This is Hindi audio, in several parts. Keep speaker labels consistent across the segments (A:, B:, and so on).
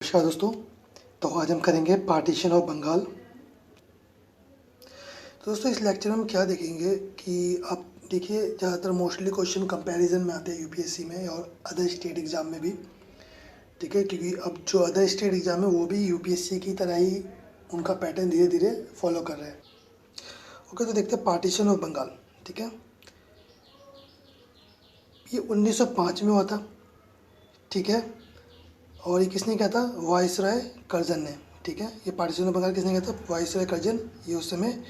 A: नमस्कार दोस्तों। तो आज हम करेंगे पार्टीशन ऑफ बंगाल। तो दोस्तों इस लेक्चर में हम क्या देखेंगे कि आप देखिए ज़्यादातर मोस्टली क्वेश्चन कंपैरिजन में आते हैं यूपीएससी में और अदर स्टेट एग्ज़ाम में भी। ठीक है, क्योंकि अब जो अदर स्टेट एग्ज़ाम है वो भी यूपीएससी की तरह ही उनका पैटर्न धीरे धीरे फॉलो कर रहे हैं। ओके, तो देखते हैं पार्टीशन ऑफ बंगाल। ठीक है, ये 1905 में हुआ था। ठीक है, और ये किसने किया था? वाइसराय कर्जन ने। ठीक है, ये पार्टीशन ऑफ बंगाल किसने किया था? Viceroy Curzon. ये उस समय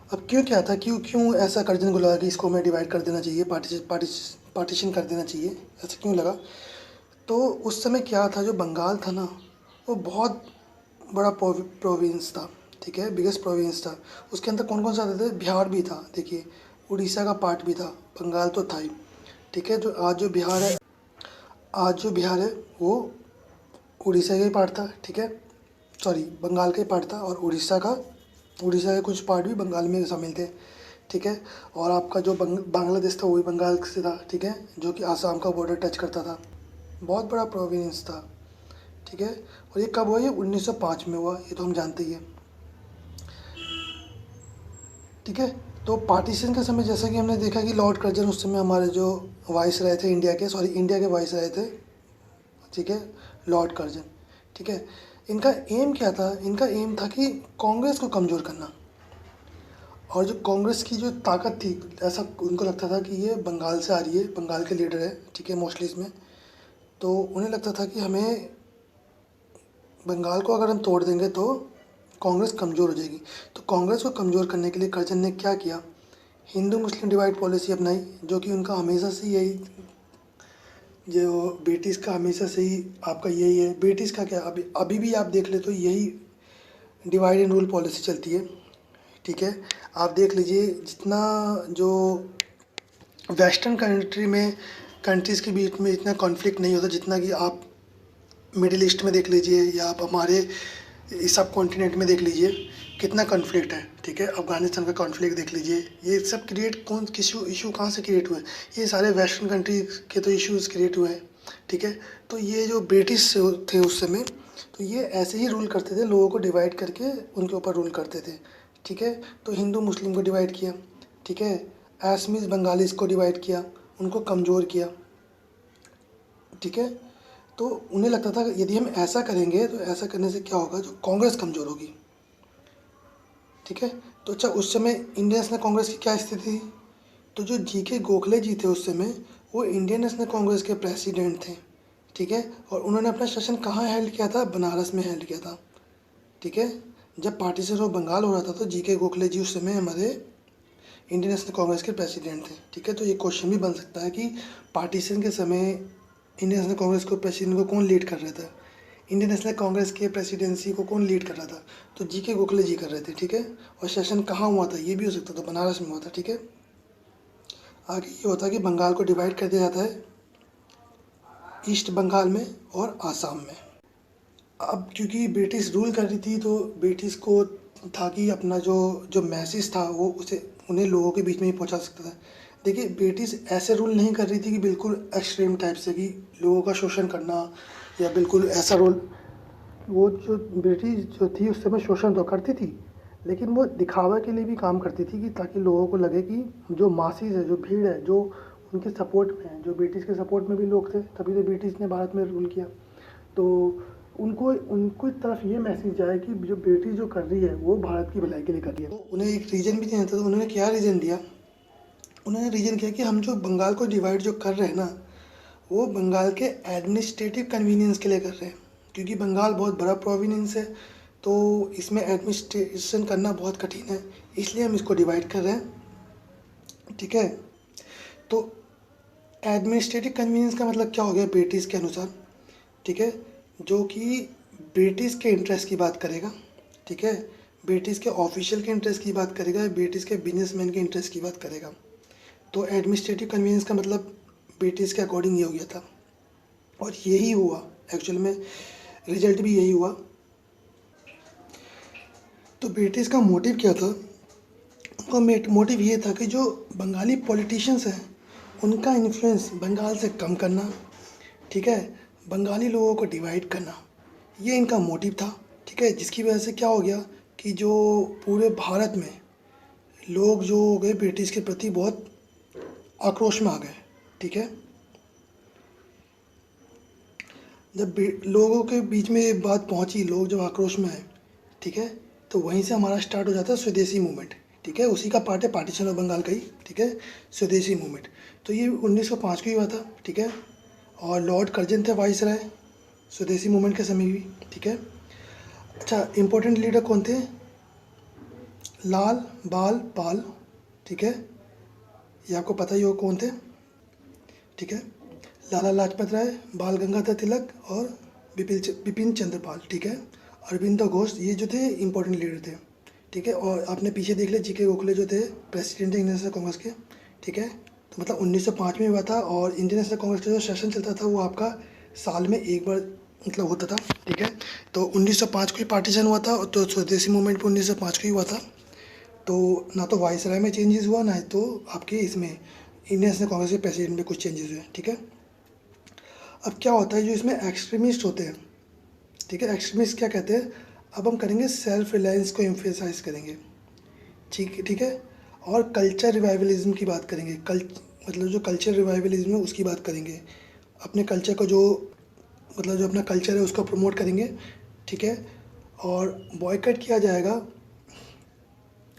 A: अब क्यों क्या था, क्यों क्यों ऐसा कर्जन को लगा कि इसको हमें डिवाइड कर देना चाहिए, पार्टीशन कर देना चाहिए, ऐसा क्यों लगा? तो उस समय क्या था, जो बंगाल था ना वो बहुत बड़ा प्रोविंस था। ठीक है, बिगेस्ट प्रोविंस था। उसके अंदर कौन कौन से आते थे? बिहार भी था। देखिए, उड़ीसा का पार्ट भी था, बंगाल तो था ही। ठीक है, जो आज जो बिहार है वो उड़ीसा का ही पार्ट था। ठीक है, सॉरी, बंगाल का ही पार्ट था, और उड़ीसा के कुछ पार्ट भी बंगाल में शामिल थे। ठीक है, और आपका जो बांग्लादेश था वो भी बंगाल से था। ठीक है, जो कि आसाम का बॉर्डर टच करता था। बहुत बड़ा प्रोविंस था। ठीक है, और ये कब हुआ? ये 1905 में हुआ, ये तो हम जानते ही हैं। ठीक है, तो पार्टीशन के समय जैसा कि हमने देखा कि लॉर्ड कर्जन उस समय हमारे जो वाइस रहे थे इंडिया के वाइस रहे थे। ठीक है, लॉर्ड कर्जन। ठीक है, इनका एम क्या था? इनका एम था कि कांग्रेस को कमज़ोर करना। और जो कांग्रेस की जो ताकत थी, ऐसा उनको लगता था कि ये बंगाल से आ रही है, बंगाल के लीडर है। ठीक है, मोस्टली इसमें तो उन्हें लगता था कि हमें बंगाल को अगर हम तोड़ देंगे तो कांग्रेस कमज़ोर हो जाएगी। तो कांग्रेस को कमज़ोर करने के लिए कर्जन ने क्या किया? हिंदू मुस्लिम डिवाइड पॉलिसी अपनाई, जो कि उनका हमेशा से यही, जो ब्रिटिश का हमेशा से ही आपका यही है। ब्रिटिश का क्या, अभी भी आप देख ले तो यही डिवाइड एंड रूल पॉलिसी चलती है। ठीक है, आप देख लीजिए, जितना जो वेस्टर्न कंट्रीज़ के बीच में इतना कॉन्फ्लिक्ट नहीं होता जितना कि आप मिडिल ईस्ट में देख लीजिए, या आप हमारे सब कॉन्टिनेंट में देख लीजिए कितना कॉन्फ्लिक्ट है। ठीक है, अफगानिस्तान का कॉन्फ्लिक्ट देख लीजिए। ये सब क्रिएट कौन किस इशू कहाँ से क्रिएट हुए? ये सारे वेस्टर्न कंट्री के तो इश्यूज़ क्रिएट हुए हैं। ठीक है, तो ये जो ब्रिटिश थे उस समय, तो ये ऐसे ही रूल करते थे, लोगों को डिवाइड करके उनके ऊपर रूल करते थे। ठीक है, तो हिंदू मुस्लिम को डिवाइड किया। ठीक है, असमीज़ बंगालीज को डिवाइड किया, उनको कमज़ोर किया। ठीक है, तो उन्हें लगता था कि यदि हम ऐसा करेंगे तो ऐसा करने से क्या होगा, जो कांग्रेस कमज़ोर होगी। ठीक है, तो अच्छा, उस समय इंडियन नेशनल कांग्रेस की क्या स्थिति थी? तो जो जीके गोखले जी थे उस समय, वो इंडियन नेशनल कांग्रेस के प्रेसिडेंट थे। ठीक है, और उन्होंने अपना सेशन कहाँ हेल्ड किया था? बनारस में हेल्ड किया था। ठीक है, जब पार्टीशन ऑफ बंगाल हो रहा था तो जीके गोखले जी उस समय हमारे इंडियन नेशनल कांग्रेस के प्रेसिडेंट थे। ठीक है, तो ये क्वेश्चन भी बन सकता है कि पार्टीशन के समय इंडियन नेशनल कांग्रेस को प्रेसिडेंट को कौन लीड कर रहा था? इंडियन नेशनल कांग्रेस के प्रेसिडेंसी को कौन लीड कर रहा था? तो जीके गोखले जी कर रहे थे। ठीक है, और सेशन कहाँ हुआ था? ये भी हो सकता था, बनारस में हुआ था। ठीक है, आगे ये होता है कि बंगाल को डिवाइड कर दिया जाता है ईस्ट बंगाल में और आसाम में। अब क्योंकि ब्रिटिश रूल कर रही थी तो ब्रिटिश को था कि अपना जो जो मैसेज था वो उसे उन्हें लोगों के बीच में ही पहुंचा सकता था। देखिए, ब्रिटिश ऐसे रूल नहीं कर रही थी कि बिल्कुल एक्सट्रीम टाइप से कि लोगों का शोषण करना, या बिल्कुल ऐसा रूल। वो जो ब्रिटिश जो थी उस समय शोषण तो करती थी, लेकिन वो दिखावा के लिए भी काम करती थी कि ताकि लोगों को लगे कि जो मासीज है, जो भीड़ है, जो उनके सपोर्ट में है, जो ब्रिटिश के सपोर्ट में भी लोग थे, तभी तो ब्रिटिश ने भारत में रूल किया। तो उनको उनको तरफ ये मैसेज जाए कि जो ब्रिटिश जो कर रही है वो भारत की भलाई के लिए कर रही है। तो उन्हें एक रीज़न भी देना था, तो उन्होंने क्या रीज़न दिया? उन्होंने रीज़न किया कि हम जो बंगाल को डिवाइड जो कर रहे हैं ना, वो बंगाल के एडमिनिस्ट्रेटिव कन्वीनियंस के लिए कर रहे हैं। क्योंकि बंगाल बहुत बड़ा प्रोविनेंस है, तो इसमें एडमिनिस्ट्रेशन करना बहुत कठिन है, इसलिए हम इसको डिवाइड कर रहे हैं। ठीक है, तो एडमिनिस्ट्रेटिव कन्वीनियंस का मतलब क्या हो गया ब्रिटिश के अनुसार? ठीक है, जो कि ब्रिटिश के इंटरेस्ट की बात करेगा। ठीक है, ब्रिटिश के ऑफिशियल के इंटरेस्ट की बात करेगा, ब्रिटिश के बिजनेसमैन के इंटरेस्ट की बात करेगा। तो एडमिनिस्ट्रेटिव कन्वीनियंस का मतलब ब्रिटिश के अकॉर्डिंग ये हो गया था, और यही हुआ एक्चुअल में, रिजल्ट भी यही हुआ। तो ब्रिटिश का मोटिव क्या था? उनका मोटिव ये था कि जो बंगाली पॉलिटिशियंस हैं उनका इन्फ्लुएंस बंगाल से कम करना। ठीक है, बंगाली लोगों को डिवाइड करना, ये इनका मोटिव था। ठीक है, जिसकी वजह से क्या हो गया कि जो पूरे भारत में लोग जो हो गए ब्रिटिश के प्रति बहुत आक्रोश में आ गए। ठीक है, जब लोगों के बीच में ये बात पहुंची, लोग जब आक्रोश में आए, ठीक है, तो वहीं से हमारा स्टार्ट हो जाता है स्वदेशी मूवमेंट। ठीक है, उसी का पार्ट है पार्टीशन ऑफ बंगाल का ही। ठीक है, स्वदेशी मूवमेंट। तो ये 1905 को ही हुआ था। ठीक है, और लॉर्ड कर्जन थे वाइस राय स्वदेशी मूवमेंट के समय भी। ठीक है, अच्छा, इम्पोर्टेंट लीडर कौन थे? लाल बाल पाल। ठीक है, ये आपको पता ही हो कौन थे। ठीक है, लाला लाजपत राय, बाल गंगाधर तिलक और बिपिन चंद्र पाल। ठीक है, अरविंदो घोष, ये जो थे इंपॉर्टेंट लीडर थे। ठीक है, और आपने पीछे देख लिया जीके गोखले जो थे प्रेसिडेंट थे इंडियन नेशनल कांग्रेस के। ठीक है, तो मतलब 1905 में हुआ था, और इंडियन नेशनल कांग्रेस का जो सेशन चलता था वो आपका साल में एक बार मतलब होता था। ठीक है, तो 1905 को ही पार्टीशन हुआ था, तो स्वदेशी मूवमेंट भी 1905 को ही हुआ था। तो ना तो वाइस राय में चेंजेस हुआ, ना तो आपके इसमें इंडियन नेशनल कांग्रेस के प्रेसिडेंट में कुछ चेंजेस हुए। ठीक है, अब क्या होता है, जो इसमें एक्सट्रीमिस्ट होते हैं, ठीक है, एक्सट्रीमिस्ट क्या कहते हैं, अब हम करेंगे सेल्फ रिलायंस को एम्फेसाइज करेंगे। ठीक है, और कल्चर रिवाइवलिज्म की बात करेंगे। मतलब जो कल्चर रिवाइवलिज्म है उसकी बात करेंगे। अपने कल्चर को जो मतलब जो अपना कल्चर है उसको प्रमोट करेंगे। ठीक है, और बॉयकट किया जाएगा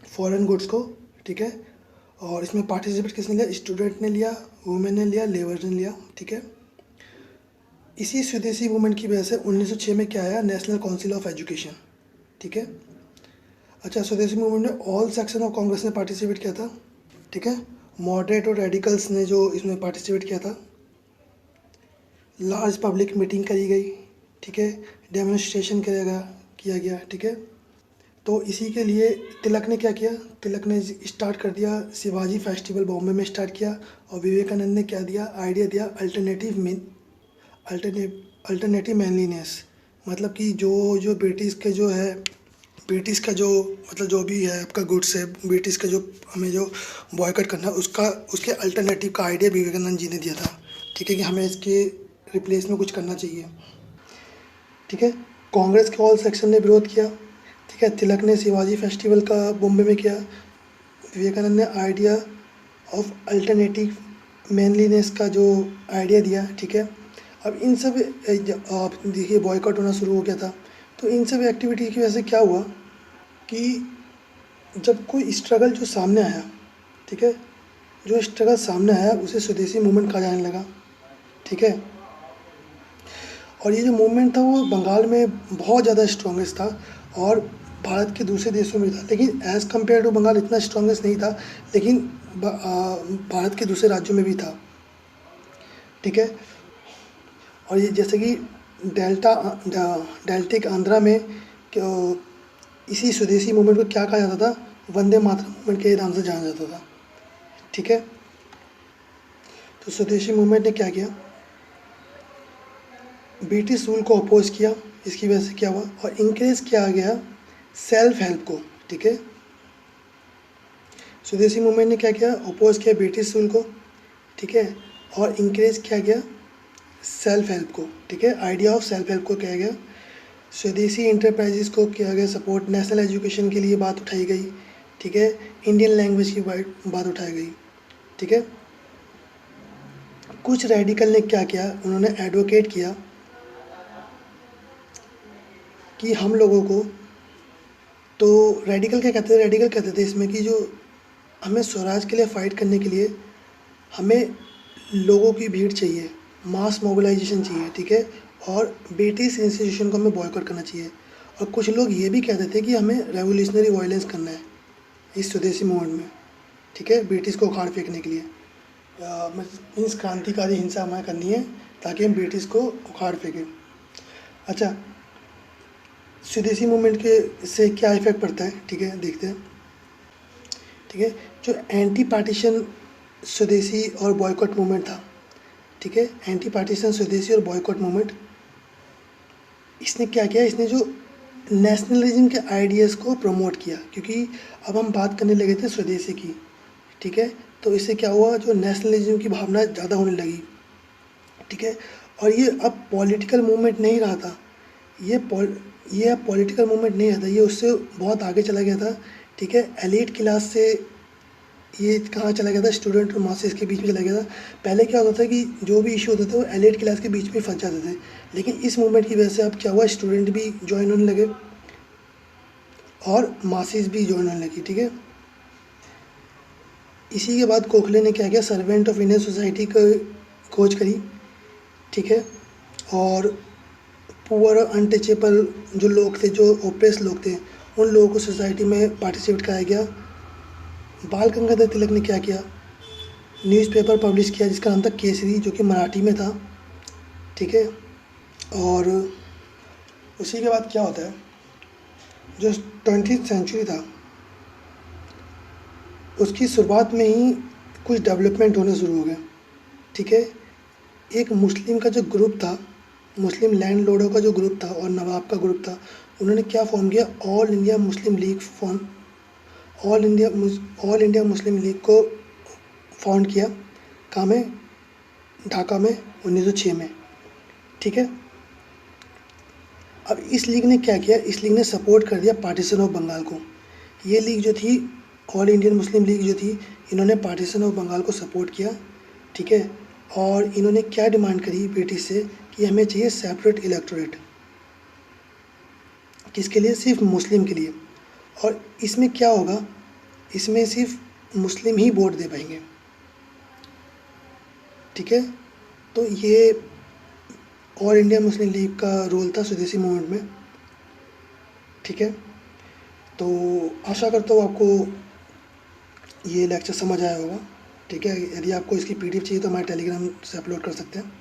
A: फॉरेन गुड्स को। ठीक है, और इसमें पार्टिसिपेट किसने लिया? स्टूडेंट ने लिया, वुमेन ने लिया, लेबर ने लिया। ठीक है, इसी स्वदेशी मूवमेंट की वजह से 1906 में क्या आया? National council of education. ठीक है, अच्छा, स्वदेशी मूवमेंट में ऑल सेक्शन ऑफ कांग्रेस ने पार्टिसिपेट किया था। ठीक है, मॉडरेट और रेडिकल्स ने जो इसमें पार्टिसिपेट किया था। लार्ज पब्लिक मीटिंग करी गई। ठीक है, डेमोन्स्ट्रेशन किया गया। ठीक है, तो इसी के लिए तिलक ने क्या किया? तिलक ने स्टार्ट कर दिया शिवाजी फेस्टिवल, बॉम्बे में स्टार्ट किया। और विवेकानंद ने क्या दिया? आइडिया दिया अल्टरनेटिव मैनलीनेस। मतलब कि जो जो ब्रिटिश के जो है, ब्रिटिश का जो मतलब जो भी है आपका गुड्स है, ब्रिटिश का जो हमें जो बॉयकट करना है उसका, उसके अल्टरनेटिव का आइडिया विवेकानंद जी ने दिया था। ठीक है, कि हमें इसके रिप्लेस में कुछ करना चाहिए। ठीक है, कांग्रेस के ऑल सेक्शन ने विरोध किया। ठीक है, तिलक ने शिवाजी फेस्टिवल का बॉम्बे में किया। विवेकानंद ने आइडिया ऑफ अल्टरनेटिव मैनलीनेस का जो आइडिया दिया। ठीक है, अब इन सब आप देखिए बॉयकॉट होना शुरू हो गया था। तो इन सब एक्टिविटी की वजह से क्या हुआ कि जब कोई स्ट्रगल जो सामने आया, ठीक है, जो स्ट्रगल सामने आया उसे स्वदेशी मूवमेंट कहा जाने लगा। ठीक है, और ये जो मूवमेंट था वो बंगाल में बहुत ज़्यादा स्ट्रॉन्गेस्ट था और भारत के दूसरे देशों में था, लेकिन एज़ कम्पेयर टू बंगाल इतना स्ट्रॉन्गेस्ट नहीं था, लेकिन भारत के दूसरे राज्यों में भी था। ठीक है, और ये जैसे कि डेल्टिक आंध्रा में इसी स्वदेशी मूवमेंट को क्या कहा जाता था? वंदे मातरम मूवमेंट के नाम से जाना जाता था। ठीक है, तो स्वदेशी मूवमेंट ने क्या किया? ब्रिटिश रूल को अपोज किया। इसकी वजह से क्या हुआ? और इंक्रेज किया गया सेल्फ हेल्प को। ठीक है, स्वदेशी मूवमेंट ने क्या किया? अपोज किया ब्रिटिश रूल को। ठीक है, और इंक्रेज किया गया सेल्फ हेल्प को। ठीक है, आइडिया ऑफ सेल्फ हेल्प को किया गया। स्वदेशी इंटरप्राइजेस को किया गया सपोर्ट। नेशनल एजुकेशन के लिए बात उठाई गई। ठीक है, इंडियन लैंग्वेज की बात उठाई गई। ठीक है, कुछ रेडिकल ने क्या किया? उन्होंने एडवोकेट किया कि हम लोगों को, तो रेडिकल क्या कहते थे? रेडिकल कहते थे इसमें कि जो हमें स्वराज के लिए फ़ाइट करने के लिए हमें लोगों की भीड़ चाहिए, मास मोबिलाइजेशन चाहिए। ठीक है, और ब्रिटिश इंस्टीट्यूशन को हमें बॉयकॉट करना चाहिए। और कुछ लोग ये भी कहते थे कि हमें रेवोल्यूशनरी वायलेंस करना है इस स्वदेशी मूवमेंट में। ठीक है, ब्रिटिश को उखाड़ फेंकने के लिए मीन्स क्रांतिकारी हिंसा हमें करनी है ताकि हम ब्रिटिश को उखाड़ फेंकें। अच्छा, स्वदेशी मूवमेंट के से क्या इफेक्ट पड़ता है? ठीक है, देखते हैं। ठीक है, जो एंटी पार्टीशन स्वदेशी और बॉयकॉट मूवमेंट था, ठीक है, एंटी पार्टीशन स्वदेशी और बॉयकॉट मूवमेंट, इसने क्या किया? इसने जो नेशनलिज्म के आइडियाज़ को प्रमोट किया, क्योंकि अब हम बात करने लगे थे स्वदेशी की। ठीक है, तो इससे क्या हुआ? जो नेशनलिज्म की भावना ज़्यादा होने लगी। ठीक है, और ये अब पॉलिटिकल मूवमेंट नहीं रहा था, ये अब पॉलिटिकल मूवमेंट नहीं रहा था, ये उससे बहुत आगे चला गया था। ठीक है, एलीट क्लास से ये कहाँ चला गया था, स्टूडेंट और मासेस के बीच में चला गया था। पहले क्या होता था कि जो भी इशू होते थे वो एलीट क्लास के बीच में फंस जाते थे, लेकिन इस मूवमेंट की वजह से अब क्या हुआ, स्टूडेंट भी ज्वाइन होने लगे और मासेस भी ज्वाइन होने लगी। ठीक है, इसी के बाद गोखले ने क्या किया, सर्वेंट ऑफ इंडियन सोसाइटी का खोज करी। ठीक है, और पुअर अनटचेबल जो लोग थे, जो ओप्रेस लोग थे, उन लोगों को सोसाइटी में पार्टिसिपेट कराया गया। बाल गंगाधर तिलक ने क्या किया, न्यूज़पेपर पब्लिश किया जिसका नाम था केसरी, जो कि मराठी में था। ठीक है, और उसी के बाद क्या होता है, जो 20th सेंचुरी था उसकी शुरुआत में ही कुछ डेवलपमेंट होने शुरू हो गए। ठीक है, एक मुस्लिम का जो ग्रुप था, मुस्लिम लैंडलॉर्डों का जो ग्रुप था और नवाब का ग्रुप था, उन्होंने क्या फॉर्म किया, all India Muslim league all India Muslim league को फाउंड किया। कहाँ में, ढाका में 1906 में। ठीक है, अब इस लीग ने क्या किया, इस लीग ने सपोर्ट कर दिया पार्टीशन ऑफ बंगाल को। ये लीग जो थी, ऑल इंडियन मुस्लिम लीग जो थी, इन्होंने पार्टीशन ऑफ बंगाल को सपोर्ट किया। ठीक है, और इन्होंने क्या डिमांड करी ब्रिटिश से कि हमें चाहिए सेपरेट इलेक्टोरेट, किसके लिए, सिर्फ मुस्लिम के लिए। और इसमें क्या होगा, इसमें सिर्फ मुस्लिम ही वोट दे पाएंगे। ठीक है, तो ये ऑल इंडिया मुस्लिम लीग का रोल था स्वदेशी मूवमेंट में। ठीक है, तो आशा करता हूँ आपको ये लेक्चर समझ आया होगा। ठीक है, यदि आपको इसकी पीडीएफ चाहिए तो हमारे टेलीग्राम से अपलोड कर सकते हैं।